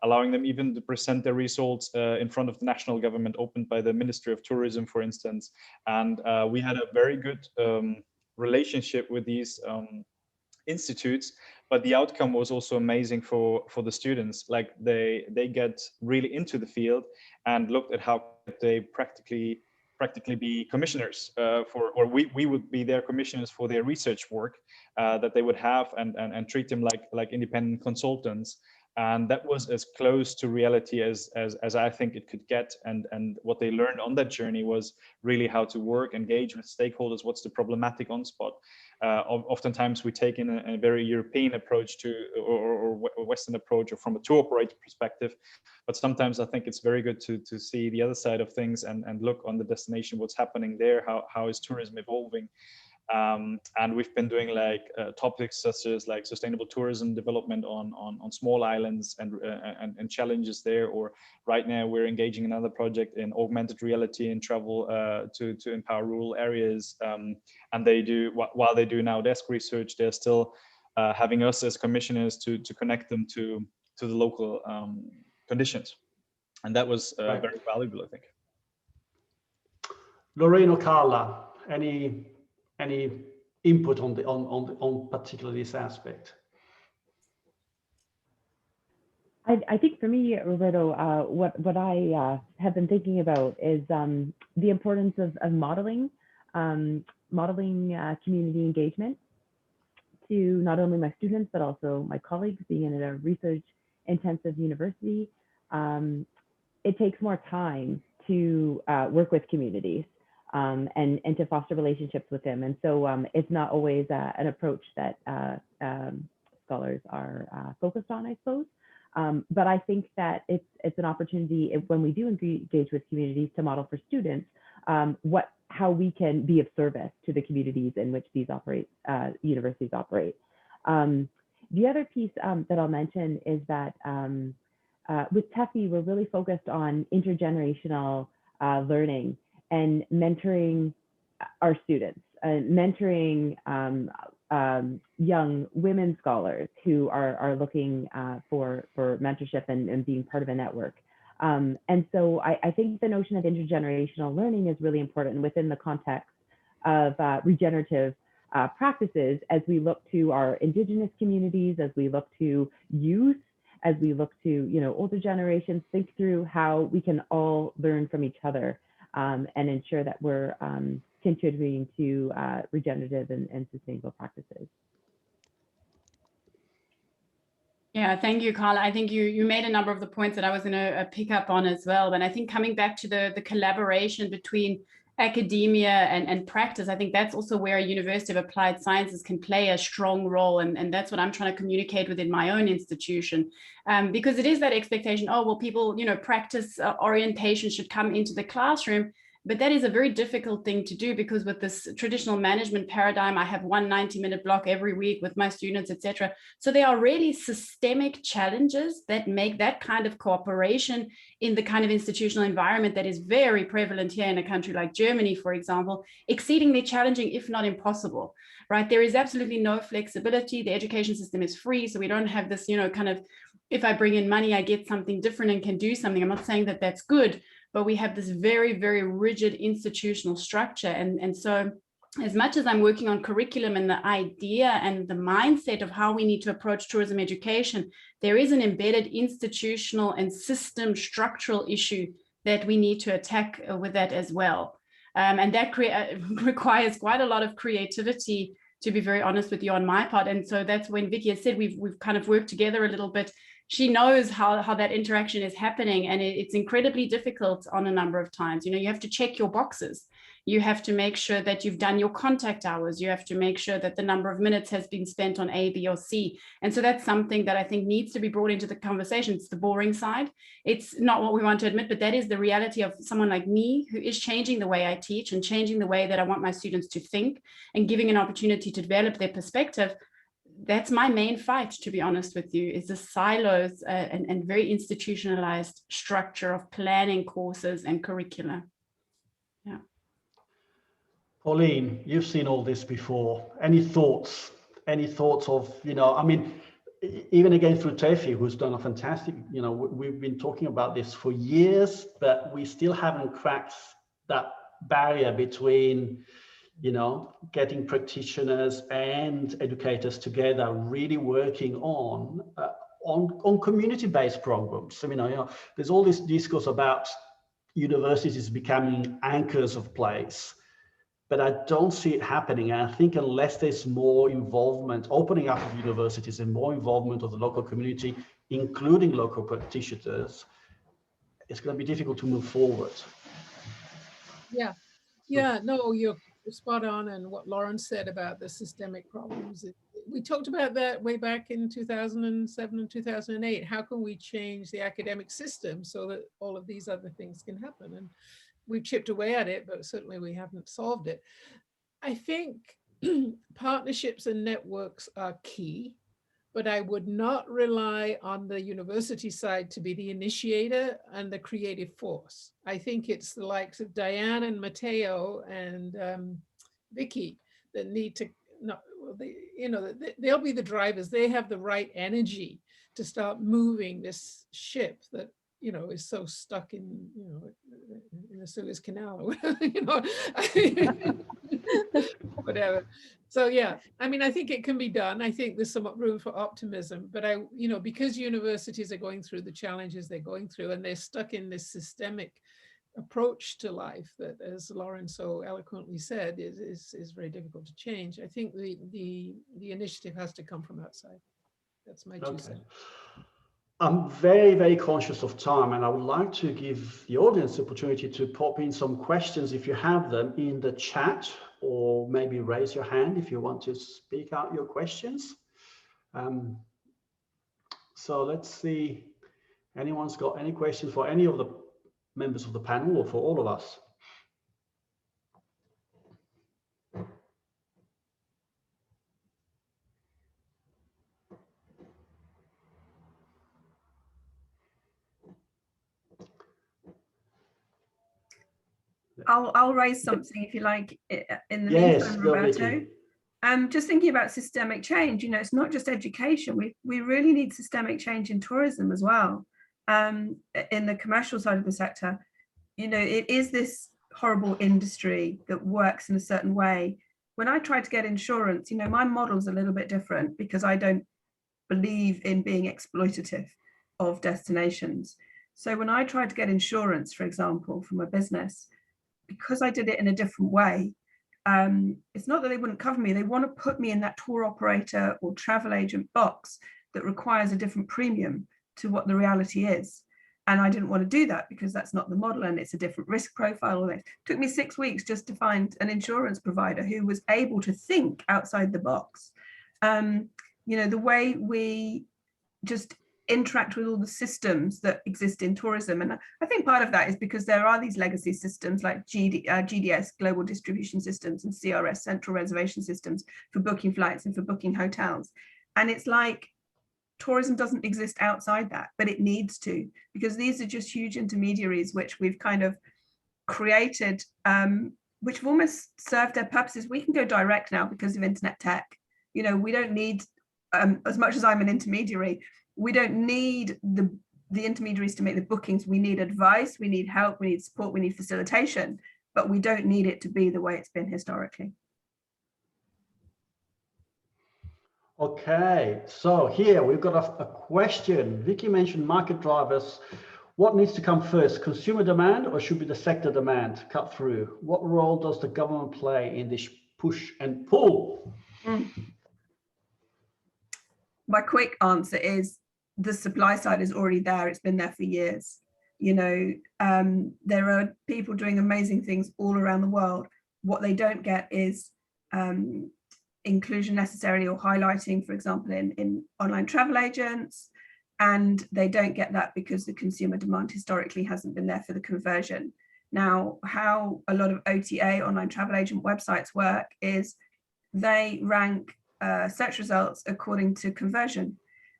F: allowing them even to present their results in front of the national government, opened by the Ministry of Tourism, for instance. And we had a very good relationship with these institutes, but the outcome was also amazing for the students. Like they get really into the field and looked at how they practically be commissioners or we would be their commissioners for their research work that they would have, and treat them like independent consultants. And that was as close to reality as I think it could get. And what they learned on that journey was really how to work, engage with stakeholders, what's the problematic on spot. Oftentimes we take in a very European approach to, or Western approach, or from a tour operator perspective. But sometimes I think it's very good to see the other side of things and look on the destination, what's happening there, how is tourism evolving. And we've been doing topics such as like sustainable tourism development on small islands and challenges there. Or right now we're engaging in another project in augmented reality and travel to empower rural areas. And they do, while they do now desk research, they're still having us as commissioners to connect them to the local conditions. And that was very valuable, I think.
A: Lorraine or Karla, any input on particularly this aspect?
D: I think for me, Roberto, what I have been thinking about is the importance of modeling community engagement to not only my students, but also my colleagues. Being in a research-intensive university, it takes more time to work with communities and to foster relationships with them. And so it's not always an approach that scholars are focused on, I suppose. But I think that it's an opportunity when we do engage with communities to model for students how we can be of service to the communities in which these universities operate. The other piece that I'll mention is that with TEFI, we're really focused on intergenerational learning and mentoring our students, mentoring young women scholars who are looking for mentorship and being part of a network. And so I think the notion of intergenerational learning is really important within the context of regenerative practices as we look to our Indigenous communities, as we look to youth, as we look to older generations, think through how we can all learn from each other and ensure that we're contributing to regenerative and sustainable practices.
C: Yeah, thank you, Karla. I think you made a number of the points that I was going to pick up on as well. But I think coming back to the collaboration between academia and practice, I think that's also where a University of Applied Sciences can play a strong role. And that's what I'm trying to communicate within my own institution. Because it is that expectation, oh, well, people, practice orientation should come into the classroom. But that is a very difficult thing to do because with this traditional management paradigm, I have one 90-minute block every week with my students, etc. So there are really systemic challenges that make that kind of cooperation in the kind of institutional environment that is very prevalent here in a country like Germany, for example, exceedingly challenging, if not impossible, right? There is absolutely no flexibility. The education system is free. So we don't have this, kind of, if I bring in money, I get something different and can do something. I'm not saying that that's good, but we have this very, very rigid institutional structure. And so as much as I'm working on curriculum and the idea and the mindset of how we need to approach tourism education, there is an embedded institutional and system structural issue that we need to attack with that as well. And that requires quite a lot of creativity, to be very honest with you, on my part. And so that's when Vicky has said we've kind of worked together a little bit. She knows how that interaction is happening, and it's incredibly difficult on a number of times. You have to check your boxes. You have to make sure that you've done your contact hours. You have to make sure that the number of minutes has been spent on A, B, or C. And so that's something that I think needs to be brought into the conversation. It's the boring side. It's not what we want to admit, but that is the reality of someone like me who is changing the way I teach and changing the way that I want my students to think and giving an opportunity to develop their perspective. That's my main fight, to be honest with you, is the silos and very institutionalized structure of planning courses and curricula. Yeah.
A: Pauline, you've seen all this before. Any thoughts? Any thoughts of, I mean, even again through TEFI, who's done a fantastic, we've been talking about this for years, but we still haven't cracked that barrier between getting practitioners and educators together, really working on community-based programs. I mean, there's all this discourse about universities becoming anchors of place, but I don't see it happening. And I think unless there's more involvement, opening up of universities and more involvement of the local community, including local practitioners, it's going to be difficult to move forward.
B: Yeah, no, you're spot on. And what Lauren said about the systemic problems, we talked about that way back in 2007 and 2008. How can we change the academic system so that all of these other things can happen? And we've chipped away at it, but certainly we haven't solved it. I think partnerships and networks are key, but I would not rely on the university side to be the initiator and the creative force. I think it's the likes of Dianne and Matteo and Vicky that need to, they'll be the drivers. They have the right energy to start moving this ship that, is so stuck in, in the Suez Canal or whatever, whatever. So yeah, I mean, I think it can be done. I think there's some room for optimism, but because universities are going through the challenges they're going through, and they're stuck in this systemic approach to life that, as Lauren so eloquently said, is very difficult to change. I think the initiative has to come from outside. That's my 2 cents.
A: I'm very, very conscious of time, and I would like to give the audience the opportunity to pop in some questions if you have them in the chat, or maybe raise your hand if you want to speak out your questions. So let's see, anyone's got any questions for any of the members of the panel or for all of us?
G: I'll raise something if you like in the meantime, Roberto. Just thinking about systemic change, it's not just education. We really need systemic change in tourism as well. In the commercial side of the sector, it is this horrible industry that works in a certain way. When I try to get insurance, my model's a little bit different because I don't believe in being exploitative of destinations. So when I tried to get insurance, for example, from a business, because I did it in a different way, it's not that they wouldn't cover me. They want to put me in that tour operator or travel agent box that requires a different premium to what the reality is. And I didn't want to do that because that's not the model and it's a different risk profile. It took me 6 weeks just to find an insurance provider who was able to think outside the box. The way we just interact with all the systems that exist in tourism. And I think part of that is because there are these legacy systems like GDS, Global Distribution Systems, and CRS, Central Reservation Systems, for booking flights and for booking hotels. And it's like tourism doesn't exist outside that, but it needs to, because these are just huge intermediaries which we've kind of created, which have almost served their purposes. We can go direct now because of internet tech. We don't need, as much as I'm an intermediary, we don't need the intermediaries to make the bookings. We need advice, we need help, we need support, we need facilitation, but we don't need it to be the way it's been historically.
A: Okay, so here we've got a question. Vicky mentioned market drivers. What needs to come first, consumer demand or should be the sector demand cut through? What role does the government play in this push and pull?
G: My quick answer is the supply side is already there. It's been there for years. There are people doing amazing things all around the world. What they don't get is inclusion necessarily, or highlighting, for example, in online travel agents. And they don't get that because the consumer demand historically hasn't been there for the conversion. Now, how a lot of OTA, online travel agent websites work is they rank search results according to conversion.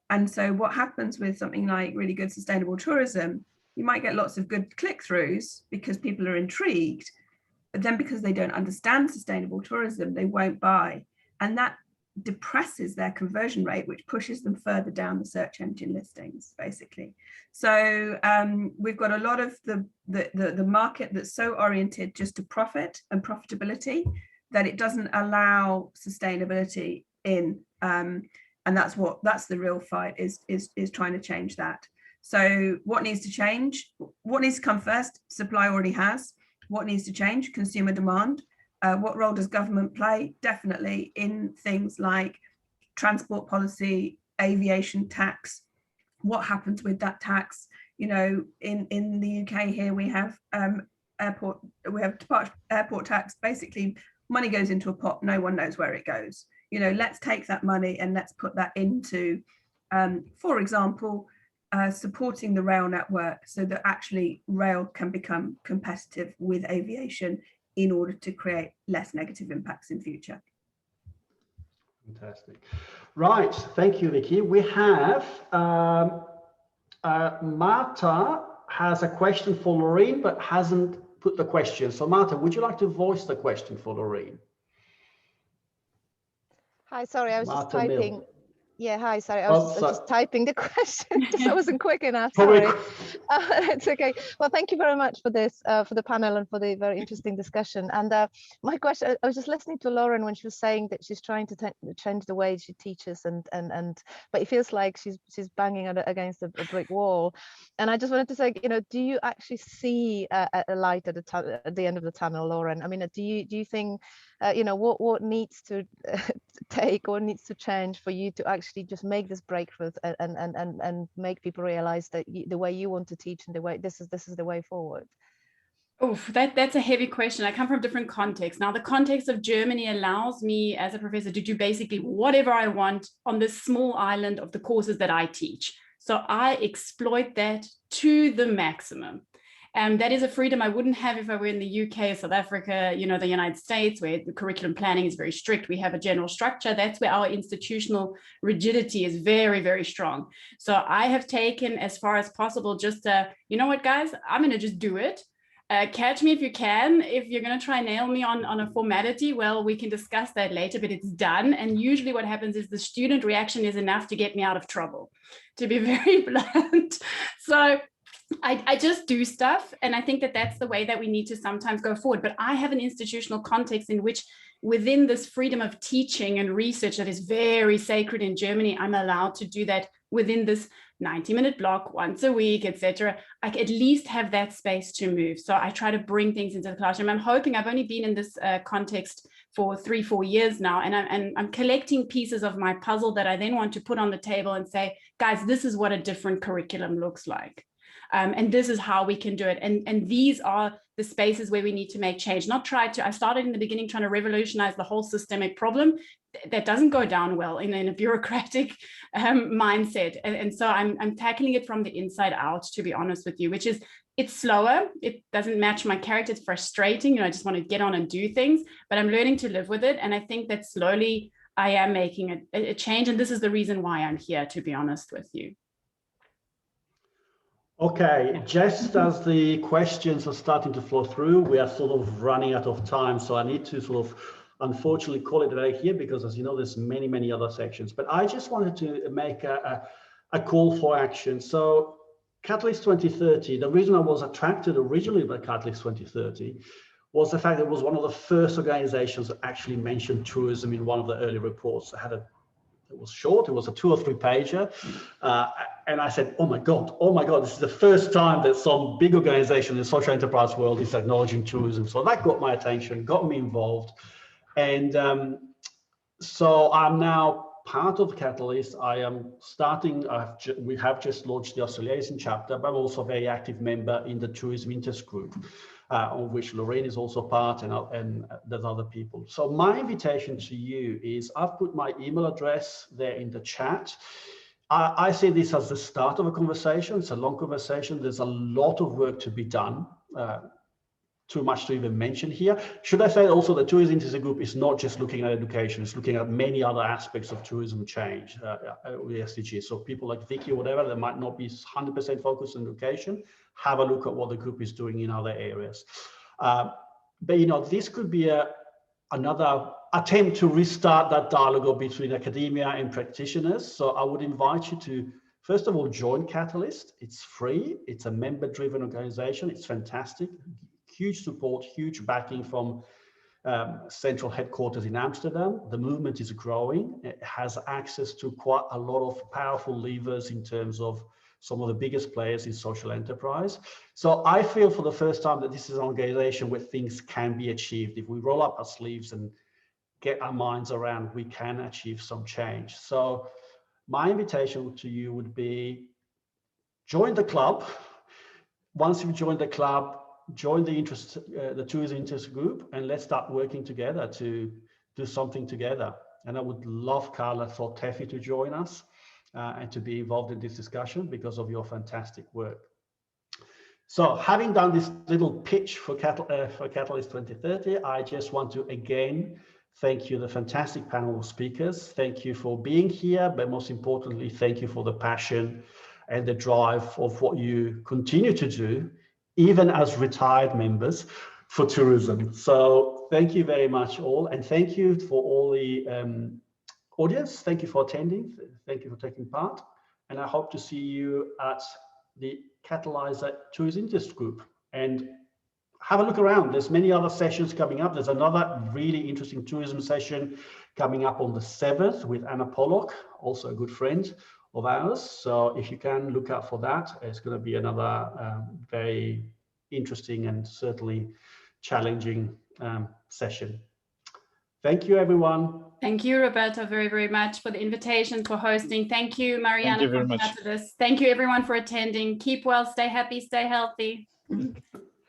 G: And so what happens with something like really good sustainable tourism, you might get lots of good click-throughs because people are intrigued, but then because they don't understand sustainable tourism, they won't buy. And that depresses their conversion rate, which pushes them further down the search engine listings, basically. So we've got a lot of the market that's so oriented just to profit and profitability that it doesn't allow sustainability in. And that's the real fight, is trying to change that. So what needs to change? What needs to come first? Supply already has. What needs to change? Consumer demand. What role does government play? Definitely in things like transport policy, aviation tax. What happens with that tax? In the UK here, we have airport tax. Basically, money goes into a pot, no one knows where it goes. Let's take that money and let's put that into, for example, supporting the rail network so that actually rail can become competitive with aviation in order to create less negative impacts in future.
A: Fantastic. Right, thank you, Vicky. We have Marta has a question for Lorraine, but hasn't put the question. So Marta, would you like to voice the question for Lorraine?
H: Hi, sorry, I was just typing. Yeah, hi, sorry, I was just typing the question because I wasn't quick enough,
A: Probably.
H: sorry. It's okay. Well, thank you very much for this, for the panel and for the very interesting discussion. And my question, I was just listening to Lauren when she was saying that she's trying to change the way she teaches but it feels like she's banging against a brick wall. And I just wanted to say, you know, do you actually see a light at the end of the tunnel, Lauren? I mean, do you think, you know, what needs to what needs to change for you to actually just make this breakthrough and make people realize that the way you want to teach and the way this is the way forward?
C: Oh, that's a heavy question. I come from different contexts. Now, the context of Germany allows me as a professor to do basically whatever I want on this small island of the courses that I teach. So I exploit that to the maximum. And that is a freedom I wouldn't have if I were in the UK, South Africa, you know, the United States, where the curriculum planning is very strict. We have a general structure. That's where our institutional rigidity is very, very strong. So I have taken as far as possible just, you know what, guys, I'm going to just do it. Catch me if you can. If you're going to try and nail me on a formality, well, we can discuss that later, but it's done. And usually what happens is the student reaction is enough to get me out of trouble, to be very blunt. So I just do stuff. And I think that that's the way that we need to sometimes go forward. But I have an institutional context in which within this freedom of teaching and research that is very sacred in Germany, I'm allowed to do that within this 90-minute block once a week, etc. I at least have that space to move. So I try to bring things into the classroom. I'm hoping, I've only been in this context for 3-4 years now, and I'm collecting pieces of my puzzle that I then want to put on the table and say, guys, this is what a different curriculum looks like. And this is how we can do it. And these are the spaces where we need to make change, not try to, I started in the beginning trying to revolutionize the whole systemic problem. That doesn't go down well in a bureaucratic mindset. And so I'm tackling it from the inside out, to be honest with you, which is, it's slower. It doesn't match my character. It's frustrating. You know, I just want to get on and do things, but I'm learning to live with it. And I think that slowly I am making a change. And this is the reason why I'm here, to be honest with you.
A: Okay, just as the questions are starting to flow through, we are sort of running out of time. So I need to sort of, unfortunately, call it a day here because, as you know, there's many other sections. But I just wanted to make a call for action. So Catalyst 2030, the reason I was attracted originally by Catalyst 2030 was the fact that it was one of the first organizations that actually mentioned tourism in one of the early reports. It was short, it was a 2 or 3 pager. And I said, oh my God, this is the first time that some big organization in the social enterprise world is acknowledging tourism. So that got my attention, got me involved. And so I'm now part of Catalyst. I am starting, we have just launched the Australasian chapter, but I'm also a very active member in the Tourism Interest Group, of which Lorraine is also part, and there's other people. So my invitation to you is, I've put my email address there in the chat. I see this as the start of a conversation. It's a long conversation. There's a lot of work to be done. Too much to even mention here. Should I say also the Tourism Interest Group is not just looking at education, it's looking at many other aspects of tourism change with SDGs. So people like Vicky or whatever that might not be 100% focused on education, have a look at what the group is doing in other areas. But you know, this could be another attempt to restart that dialogue between academia and practitioners. So I would invite you to, first of all, join Catalyst. It's free. It's a member-driven organization. It's fantastic. Huge support, huge backing from central headquarters in Amsterdam. The movement is growing. It has access to quite a lot of powerful levers in terms of some of the biggest players in social enterprise. So I feel for the first time that this is an organization where things can be achieved. If we roll up our sleeves and get our minds around, we can achieve some change. So my invitation to you would be, join the club. Once you've joined the club, join the Tourism Interest Group, and let's start working together to do something together. And I would love Karla for Tefi to join us and to be involved in this discussion because of your fantastic work. So having done this little pitch for Catalyst 2030, I just want to again thank you, the fantastic panel of speakers. Thank you for being here, but most importantly, thank you for the passion and the drive of what you continue to do, even as retired members, for tourism. So thank you very much all, and thank you for all audience, thank you for attending. Thank you for taking part. And I hope to see you at the Catalyzer Tourism Interest Group. And have a look around. There's many other sessions coming up. There's another really interesting tourism session coming up on the 7th with Anna Pollock, also a good friend of ours. So if you can look out for that, it's going to be another very interesting and certainly challenging session. Thank you, everyone.
C: Thank you, Roberto, very, very much for the invitation, for hosting. Thank you, Mariana.
F: Thank you very much.
C: Catalyst. Thank you, everyone, for attending. Keep well, stay happy, stay healthy.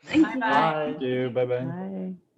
G: Thank you.
C: Bye-bye.
A: Bye.
F: Thank you. Bye-bye.
D: Bye.